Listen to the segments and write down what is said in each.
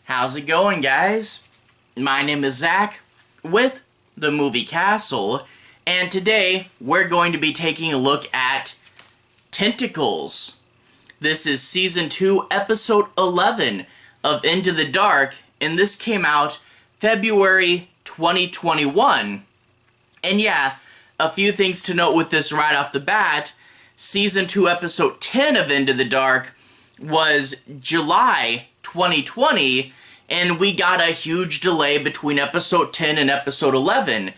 How's it going, guys? My name is Zach with the movie Castle, and today we're going to be taking a look at Tentacles. This is Season 2, Episode 11 of Into the Dark, and this came out February 2021. And yeah, a few things to note with this right off the bat. Season 2, Episode 10 of Into the Dark was July 2020, and we got a huge delay between Episode 10 and Episode 11.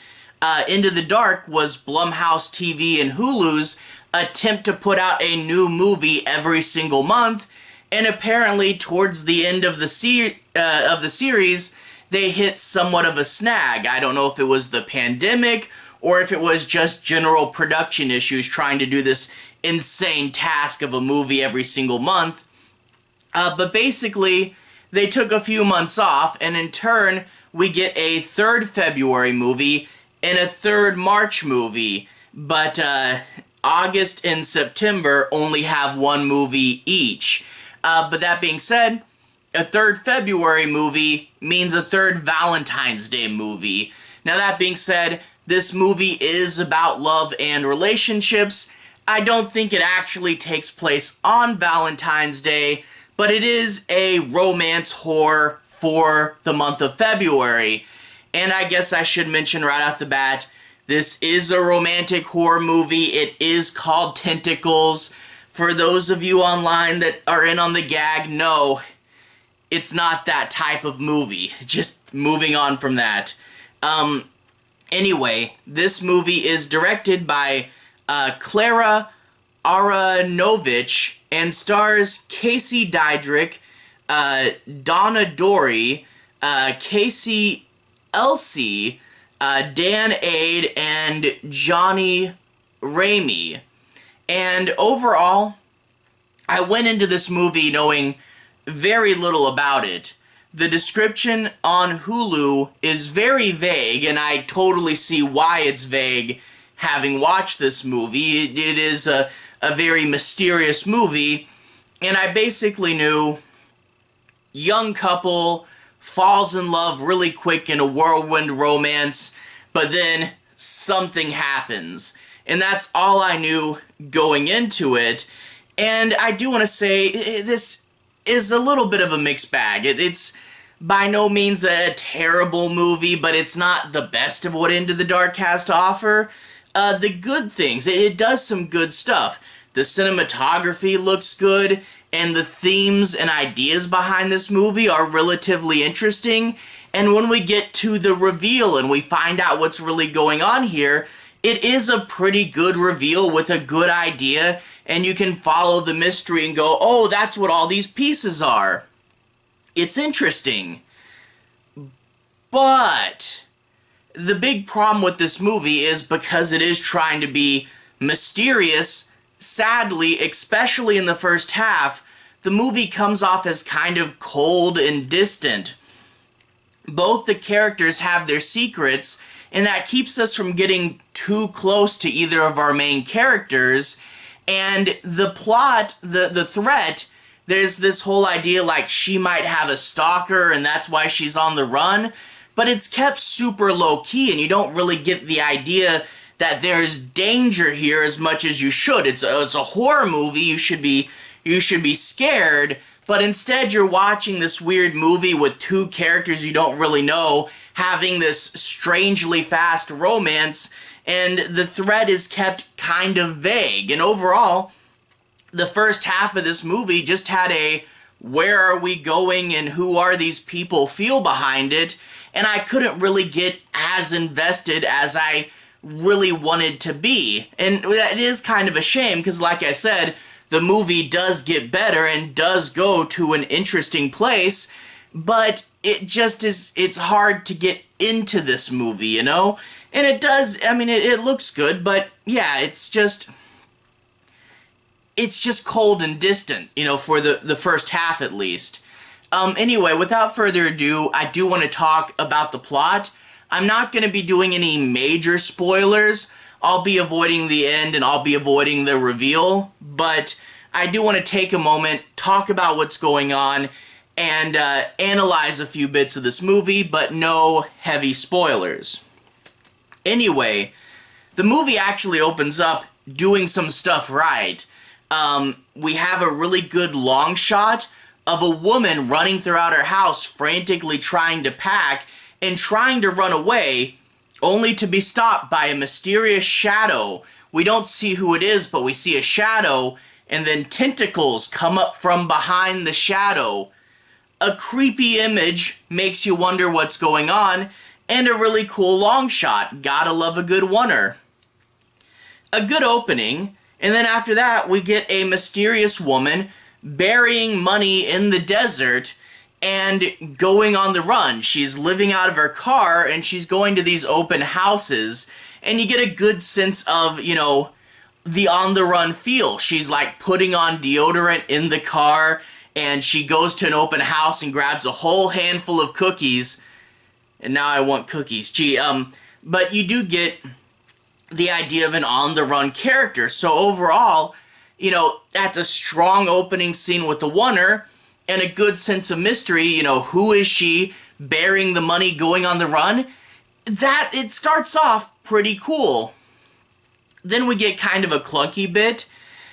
Into the Dark was Blumhouse TV and Hulu's attempt to put out a new movie every single month, and apparently towards the end of the series, they hit somewhat of a snag. I don't know if it was the pandemic or if it was just general production issues trying to do this insane task of a movie every single month. But basically, they took a few months off, and in turn, we get a third February movie and a third March movie. But August and September only have one movie each. But that being said, a third February movie means a third Valentine's Day movie. Now that being said, this movie is about love and relationships. I don't think it actually takes place on Valentine's Day, but it is a romance horror for the month of February. And I guess I should mention right off the bat, this is a romantic horror movie. It is called Tentacles. For those of you online that are in on the gag, no, it's not that type of movie. Just moving on from that. Anyway, this movie is directed by Clara Aranovich and stars Casey Deidrick, Drori, Kasey Elise, Dan Aid, and Johnny Ramey. And overall, I went into this movie knowing very little about it. The description on Hulu is very vague, and I totally see why it's vague having watched this movie. It is a very mysterious movie, and I basically knew young couple falls in love really quick in a whirlwind romance, but then something happens. And that's all I knew going into it. And I do want to say, this is a little bit of a mixed bag. It's by no means a terrible movie, but it's not the best of what Into the Dark has to offer. The good things, it does some good stuff. The cinematography looks good, and the themes and ideas behind this movie are relatively interesting. And when we get to the reveal and we find out what's really going on here, it is a pretty good reveal with a good idea, and you can follow the mystery and go, oh, that's what all these pieces are. It's interesting. But the big problem with this movie is because it is trying to be mysterious, sadly, especially in the first half, the movie comes off as kind of cold and distant. Both the characters have their secrets, and that keeps us from getting too close to either of our main characters. And the plot, the threat, there's this whole idea like she might have a stalker and that's why she's on the run, but it's kept super low-key, and you don't really get the idea that there's danger here as much as you should. It's a horror movie, you should be scared, but instead you're watching this weird movie with two characters you don't really know having this strangely fast romance, and the threat is kept kind of vague. And overall, the first half of this movie just had a where are we going and who are these people feel behind it, and I couldn't really get as invested as I really wanted to be. And that is kind of a shame, because like I said, the movie does get better and does go to an interesting place, but it just is, it's hard to get into this movie, you know? And it does, I mean, it looks good, but yeah, it's just cold and distant, you know, for the first half at least. Anyway, without further ado, I do want to talk about the plot. I'm not going to be doing any major spoilers. I'll be avoiding the end and I'll be avoiding the reveal, but I do want to take a moment, talk about what's going on, and analyze a few bits of this movie, but no heavy spoilers. Anyway, the movie actually opens up doing some stuff right. We have a really good long shot of a woman running throughout her house, frantically trying to pack and trying to run away, only to be stopped by a mysterious shadow. We don't see who it is, but we see a shadow, and then tentacles come up from behind the shadow. A creepy image, makes you wonder what's going on, and a really cool long shot. Gotta love a good oneer. A good opening, and then after that we get a mysterious woman burying money in the desert and going on the run. She's living out of her car and she's going to these open houses, and you get a good sense of, you know, the on the run feel. She's like putting on deodorant in the car, and she goes to an open house and grabs a whole handful of cookies. And now I want cookies. Gee, but you do get the idea of an on-the-run character. So overall, you know, that's a strong opening scene with the oneer and a good sense of mystery. You know, who is she, burying the money, going on the run? That, it starts off pretty cool. Then we get kind of a clunky bit.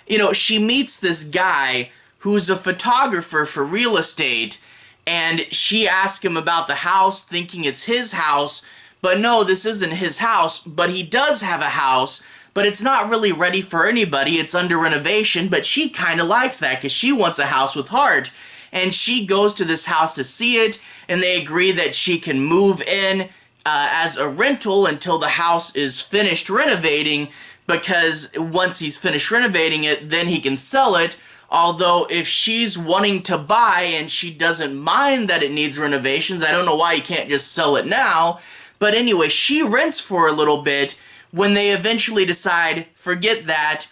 You know, she meets this guy who's a photographer for real estate, and she asks him about the house, thinking it's his house, but no, this isn't his house, but he does have a house, but it's not really ready for anybody, it's under renovation, but she kind of likes that because she wants a house with heart, and she goes to this house to see it, and they agree that she can move in as a rental until the house is finished renovating, because once he's finished renovating it, then he can sell it. Although, if she's wanting to buy and she doesn't mind that it needs renovations, I don't know why you can't just sell it now. But anyway, she rents for a little bit. When they eventually decide, forget that,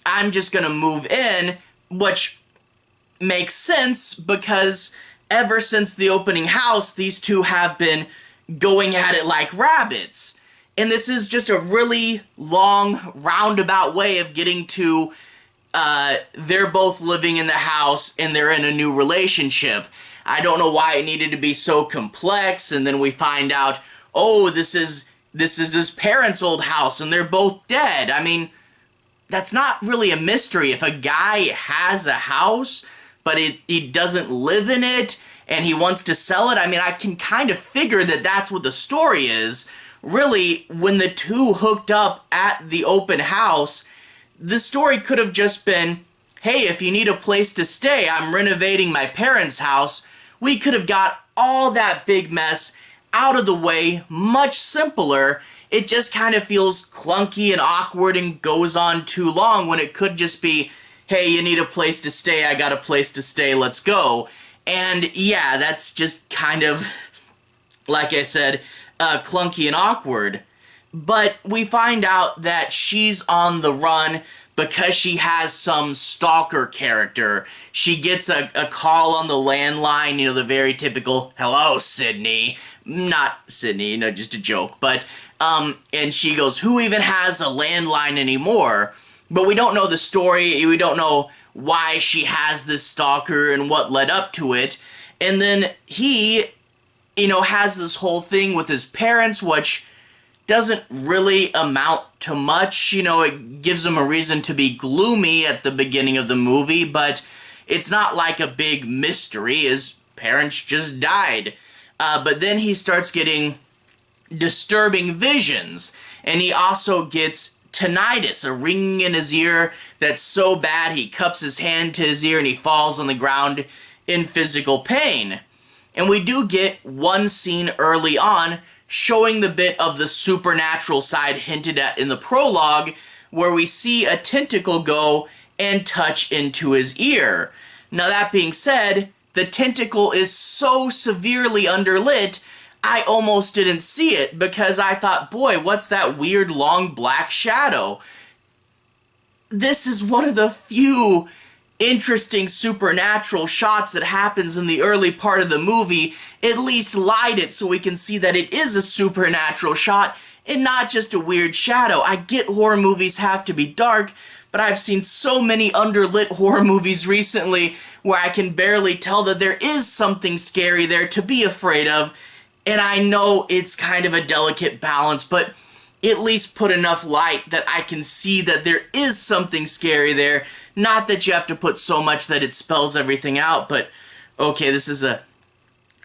I'm just going to move in, which makes sense because ever since the opening house, these two have been going at it like rabbits. And this is just a really long, roundabout way of getting to they're both living in the house and they're in a new relationship. I don't know why it needed to be so complex, and then we find out, oh, this is his parents' old house and they're both dead. I mean, that's not really a mystery. If a guy has a house, but he doesn't live in it and he wants to sell it, I mean, I can kind of figure that that's what the story is. Really, when the two hooked up at the open house, the story could have just been, hey, if you need a place to stay, I'm renovating my parents' house. We could have got all that big mess out of the way much simpler. It just kind of feels clunky and awkward and goes on too long when it could just be, hey, you need a place to stay, I got a place to stay, let's go. And yeah, that's just kind of, like I said, clunky and awkward. But we find out that she's on the run because she has some stalker character. She gets a call on the landline, you know, the very typical, hello, Sydney. Not Sydney, you know, just a joke. But, and she goes, who even has a landline anymore? But we don't know the story. We don't know why she has this stalker and what led up to it. And then he, you know, has this whole thing with his parents, which doesn't really amount to much. You know, it gives him a reason to be gloomy at the beginning of the movie, but it's not like a big mystery. His parents just died. But then he starts getting disturbing visions, and he also gets tinnitus, a ringing in his ear that's so bad he cups his hand to his ear and he falls on the ground in physical pain. And we do get one scene early on showing the bit of the supernatural side hinted at in the prologue, where we see a tentacle go and touch into his ear. Now, that being said, the tentacle is so severely underlit, I almost didn't see it because I thought, boy, what's that weird long black shadow? This is one of the few interesting supernatural shots that happens in the early part of the movie. At least light it so we can see that it is a supernatural shot and not just a weird shadow. I get horror movies have to be dark, but I've seen so many underlit horror movies recently where I can barely tell that there is something scary there to be afraid of, and I know it's kind of a delicate balance, but at least put enough light that I can see that there is something scary there. Not that you have to put so much that it spells everything out, but okay, this is a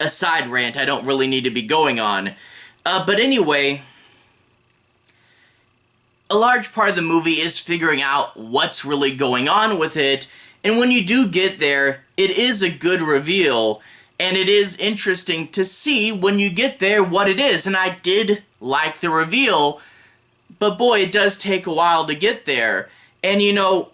side rant I don't really need to be going on. But anyway, a large part of the movie is figuring out what's really going on with it, and when you do get there, it is a good reveal, and it is interesting to see when you get there what it is, and I did like the reveal, but boy, it does take a while to get there, and you know,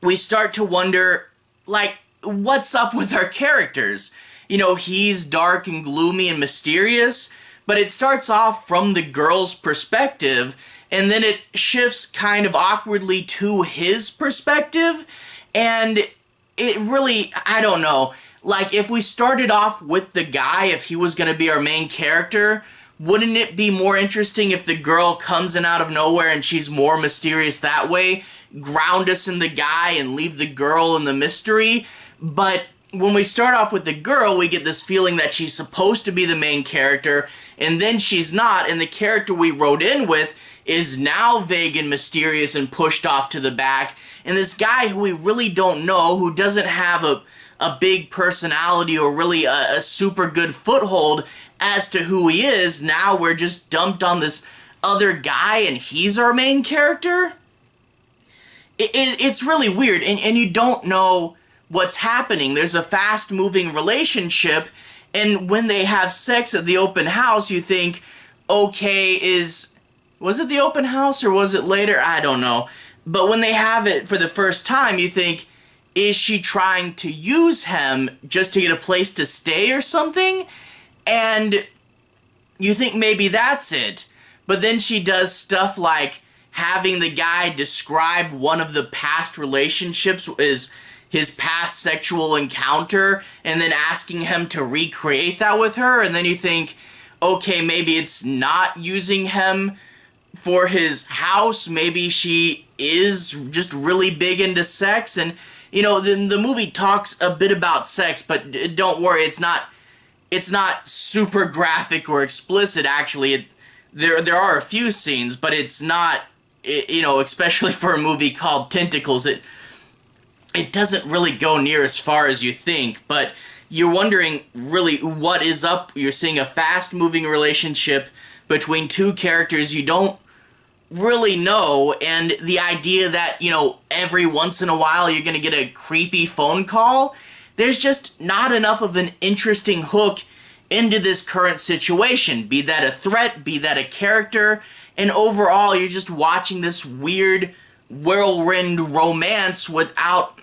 we start to wonder, like, what's up with our characters? You know, he's dark and gloomy and mysterious, but it starts off from the girl's perspective, and then it shifts kind of awkwardly to his perspective, and it really, I don't know, like, if we started off with the guy, if he was going to be our main character, wouldn't it be more interesting if the girl comes in out of nowhere and she's more mysterious that way? Ground us in the guy and leave the girl in the mystery? But when we start off with the girl, we get this feeling that she's supposed to be the main character, and then she's not, and the character we wrote in with is now vague and mysterious and pushed off to the back, and this guy who we really don't know, who doesn't have a big personality or really a super good foothold as to who he is, now we're just dumped on this other guy and he's our main character? It's really weird, and you don't know what's happening. There's a fast-moving relationship, and when they have sex at the open house, you think, okay, was it the open house or was it later? I don't know. But when they have it for the first time, you think, is she trying to use him just to get a place to stay or something? And you think maybe that's it. But then she does stuff like having the guy describe one of the past relationships as his past sexual encounter, and then asking him to recreate that with her, and then you think, okay, maybe it's not using him for his house, maybe she is just really big into sex, and, you know, the movie talks a bit about sex, but don't worry, it's not super graphic or explicit, actually. There are a few scenes, but it's not, you know, especially for a movie called Tentacles, it doesn't really go near as far as you think, but you're wondering really what is up. You're seeing a fast-moving relationship between two characters you don't really know, and the idea that, you know, every once in a while you're going to get a creepy phone call, there's just not enough of an interesting hook into this current situation, be that a threat, be that a character, and overall you're just watching this weird whirlwind romance without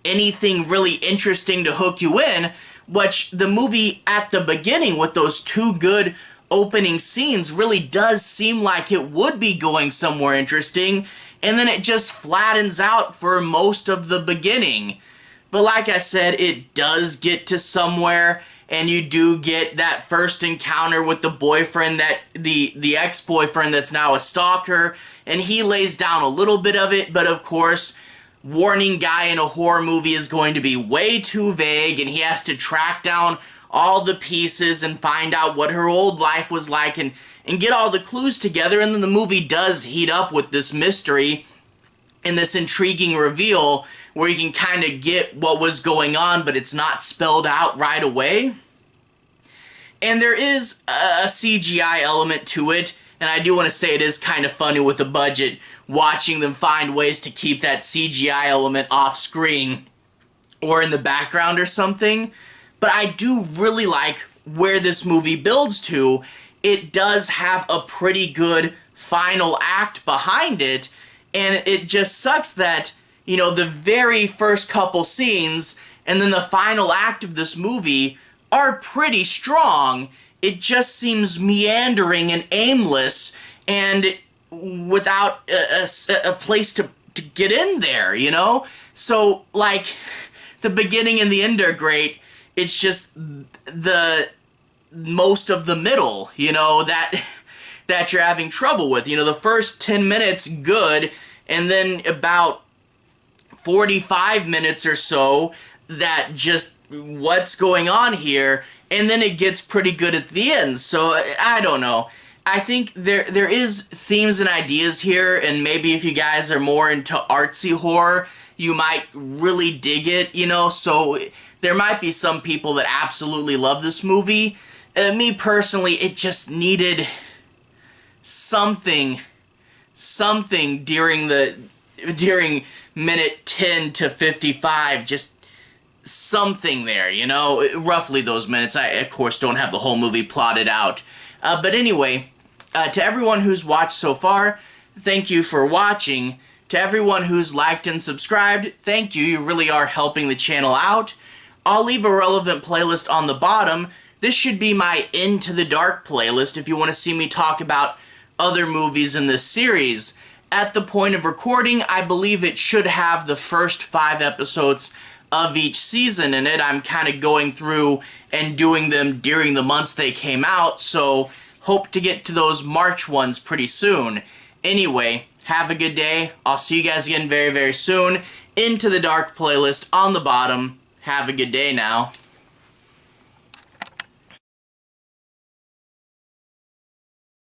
anything really interesting to hook you in, which the movie at the beginning with those two good opening scenes really does seem like it would be going somewhere interesting, and then it just flattens out for most of the beginning. But like I said, it does get to somewhere, and you do get that first encounter with the boyfriend, that the ex-boyfriend that's now a stalker, and he lays down a little bit of it, but of course, warning guy in a horror movie is going to be way too vague, and he has to track down all the pieces and find out what her old life was like and get all the clues together, and then the movie does heat up with this mystery and this intriguing reveal where you can kind of get what was going on, but it's not spelled out right away. And there is a CGI element to it, and I do want to say it is kind of funny with the budget, watching them find ways to keep that CGI element off screen or in the background or something. But I do really like where this movie builds to. It does have a pretty good final act behind it, and it just sucks that, you know, the very first couple scenes and then the final act of this movie are pretty strong. It just seems meandering and aimless and without a place to get in there, you know? So, like, the beginning and the end are great. It's just the most of the middle, you know, that you're having trouble with. You know, the first 10 minutes, good, and then about 45 minutes or so that just what's going on here, and then it gets pretty good at the end. So I don't know. I think there is themes and ideas here, and maybe if you guys are more into artsy horror, you might really dig it, you know, so there might be some people that absolutely love this movie. Me personally, it just needed something during minute 10 to 55, just something there, you know, roughly those minutes. I, of course, don't have the whole movie plotted out. But anyway, to everyone who's watched so far, thank you for watching. To everyone who's liked and subscribed, thank you. You really are helping the channel out. I'll leave a relevant playlist on the bottom. This should be my Into the Dark playlist if you want to see me talk about other movies in this series. At the point of recording, I believe it should have the first 5 episodes of each season in it. I'm kind of going through and doing them during the months they came out, so hope to get to those March ones pretty soon. Anyway, have a good day. I'll see you guys again very, very soon. Into the Dark playlist on the bottom. Have a good day now.